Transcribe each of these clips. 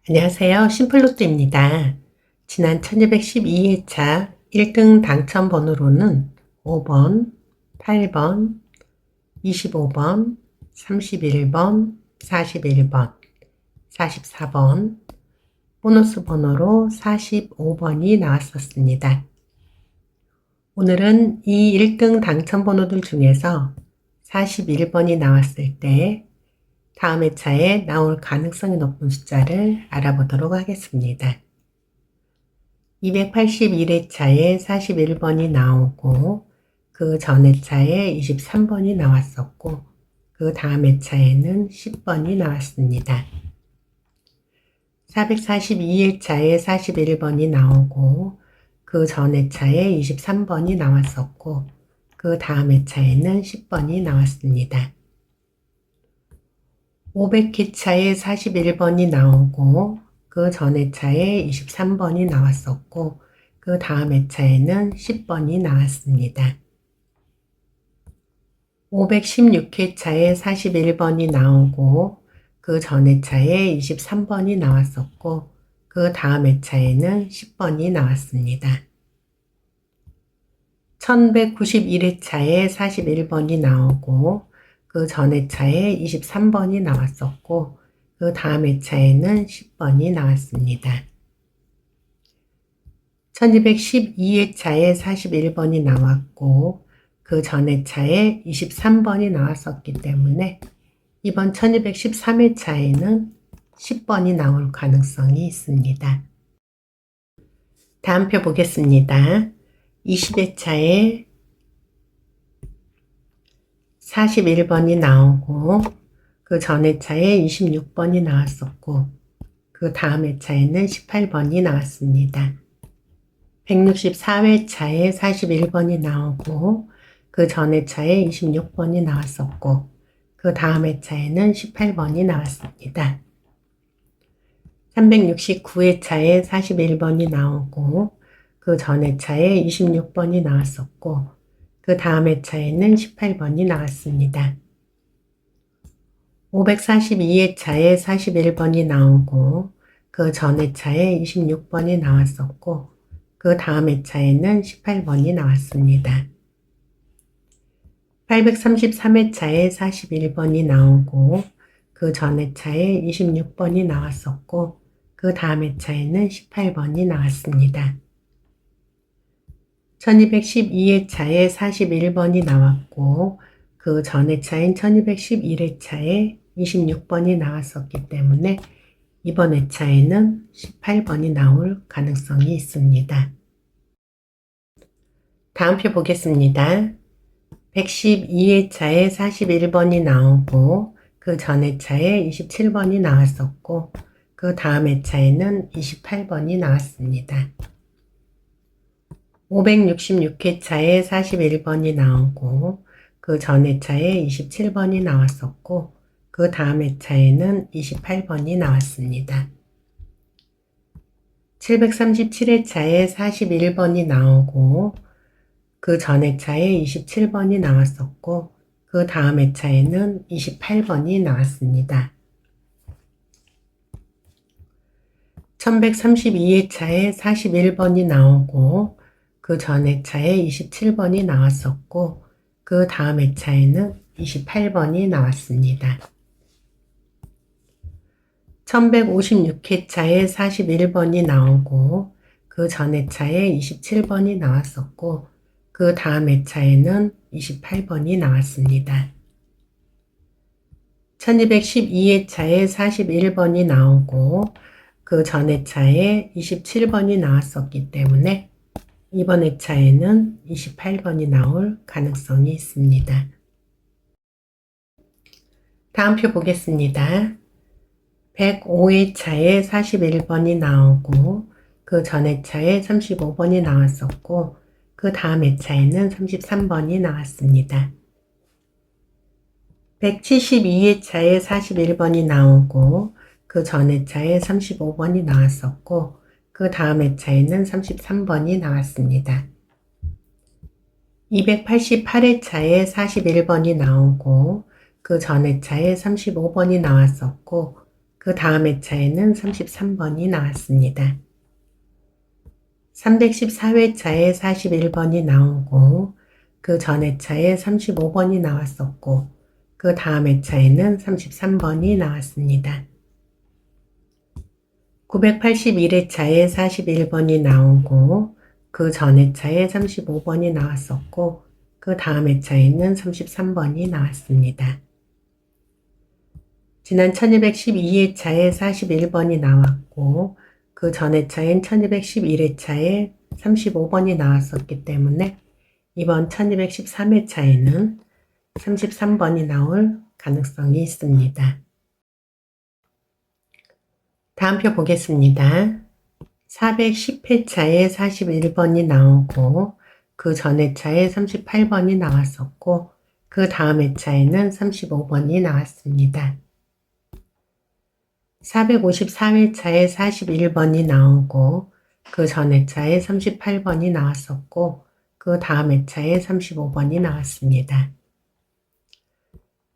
안녕하세요. 심플로또입니다. 지난 1212회차 1등 당첨 번호로는 5번, 8번, 25번, 31번, 41번, 44번, 보너스 번호로 45번이 나왔었습니다. 오늘은 이 1등 당첨 번호들 중에서 41번이 나왔을 때 다음 회차에 나올 가능성이 높은 숫자를 알아보도록 하겠습니다. 281회차에 41번이 나오고 그 전 회차에 23번이 나왔었고 그 다음 회차에는 10번이 나왔습니다. 442회차에 41번이 나오고 그 전 회차에 23번이 나왔었고 그 다음 회차에는 10번이 나왔습니다. 500회차에 41번이 나오고 그 전 회차에 23번이 나왔었고 그 다음 회차에는 10번이 나왔습니다. 516회차에 41번이 나오고 그 전 회차에 23번이 나왔었고 그 다음 회차에는 10번이 나왔습니다. 1191회차에 41번이 나오고 그 전 회차에 23번이 나왔었고 그 다음 회차에는 10번이 나왔습니다. 1212회차에 41번이 나왔고 그 전 회차에 23번이 나왔었기 때문에 이번 1213회차에는 10번이 나올 가능성이 있습니다. 다음 표 보겠습니다. 20회차에 41번이 나오고 그 전 회차에 26번이 나왔었고 그 다음 회차에는 18번이 나왔습니다. 164회차에 41번이 나오고 그 전 회차에 26번이 나왔었고 그 다음 회차에는 18번이 나왔습니다. 369회차에 41번이 나오고 그 전 회차에 26번이 나왔었고 그 다음 회차에는 18번이 나왔습니다. 542회차에 41번이 나오고 그 전 회차에 26번이 나왔었고 그 다음 회차에는 18번이 나왔습니다. 833회차에 41번이 나오고 그 전 회차에 26번이 나왔었고 그 다음 회차에는 18번이 나왔습니다. 1212회차에 41번이 나왔고 그 전 회차인 1211회차에 26번이 나왔었기 때문에 이번 회차에는 18번이 나올 가능성이 있습니다. 다음 표 보겠습니다. 112회차에 41번이 나오고 그 전 회차에 27번이 나왔었고 그 다음 회차에는 28번이 나왔습니다. 566회차에 41번이 나오고 그 전 회차에 27번이 나왔었고 그 다음 회차에는 28번이 나왔습니다. 737회차에 41번이 나오고 그 전 회차에 27번이 나왔었고 그 다음 회차에는 28번이 나왔습니다. 1132회차에 41번이 나오고 그 전 회차에 27번이 나왔었고 그 다음 회차에는 28번이 나왔습니다. 1156회차에 41번이 나오고 그 전 회차에 27번이 나왔었고 그 다음 회차에는 28번이 나왔습니다. 1212회차에 41번이 나오고 그 전 회차에 27번이 나왔었기 때문에 이번 회차에는 28번이 나올 가능성이 있습니다. 다음 표 보겠습니다. 105회차에 41번이 나오고 그 전 회차에 35번이 나왔었고 그 다음 회차에는 33번이 나왔습니다. 172회차에 41번이 나오고 그 전 회차에 35번이 나왔었고 그 다음 회차에는 33번이 나왔습니다. 288회차에 41번이 나오고 그 전 회차에 35번이 나왔었고 그 다음 회차에는 33번이 나왔습니다. 314회차에 41번이 나오고 그 전 회차에 35번이 나왔었고 그 다음 회차에는 33번이 나왔습니다. 981회차에 41번이 나오고 그 전 회차에 35번이 나왔었고 그 다음 회차에는 33번이 나왔습니다. 지난 1212회차에 41번이 나왔고 그 전 회차인 1211회차에 35번이 나왔었기 때문에 이번 1213회차에는 33번이 나올 가능성이 있습니다. 다음 표 보겠습니다. 410회차에 41번이 나오고 그 전 회차에 38번이 나왔었고 그 다음 회차에는 35번이 나왔습니다. 454회차에 41번이 나오고 그 전 회차에 38번이 나왔었고 그 다음 회차에 35번이 나왔습니다.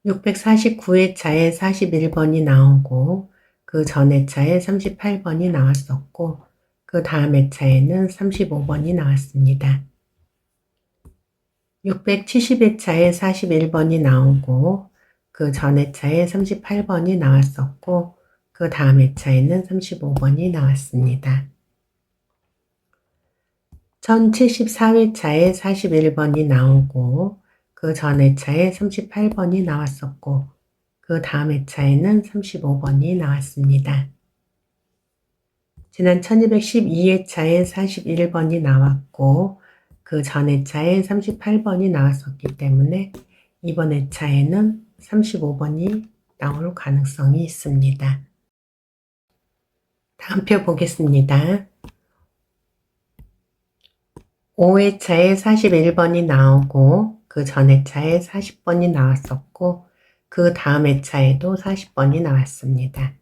649회차에 41번이 나오고 그 전 회차에 38번이 나왔었고 그 다음 회차에는 35번이 나왔습니다. 670회차에 41번이 나오고 그 전 회차에 38번이 나왔었고 그 다음 회차에는 35번이 나왔습니다. 1074회차에 41번이 나오고 그 전 회차에 38번이 나왔었고 그 다음 회차에는 35번이 나왔습니다. 지난 1212회차에 41번이 나왔고 그 전 회차에 38번이 나왔었기 때문에 이번 회차에는 35번이 나올 가능성이 있습니다. 다음 표 보겠습니다. 5회차에 41번이 나오고 그 전 회차에 40번이 나왔었고 그 다음 회차에도 40번이 나왔습니다.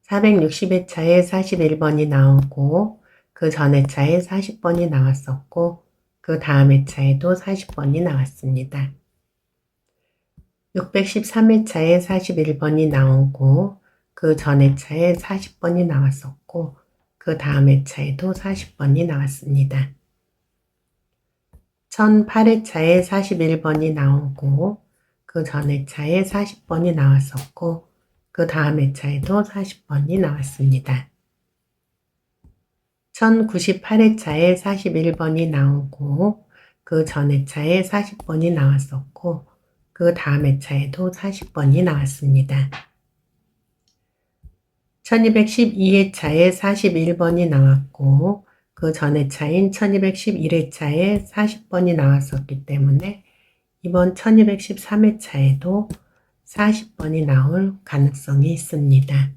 460회차에 41번이 나오고 그 전 회차에 40번이 나왔었고 그 다음 회차에도 40번이 나왔습니다. 613회차에 41번이 나오고 그 전 회차에 40번이 나왔었고 그 다음 회차에도 40번이 나왔습니다. 1008회차에 41번이 나오고 그 전 회차에 40번이 나왔었고 그 다음 회차에도 40번이 나왔습니다. 1098회차에 41번이 나오고 그 전 회차에 40번이 나왔었고 그 다음 회차에도 40번이 나왔습니다. 1212회차에 41번이 나왔고 그 전 회차인 1211회차에 40번이 나왔었기 때문에 이번 1213회차에도 40번이 나올 가능성이 있습니다.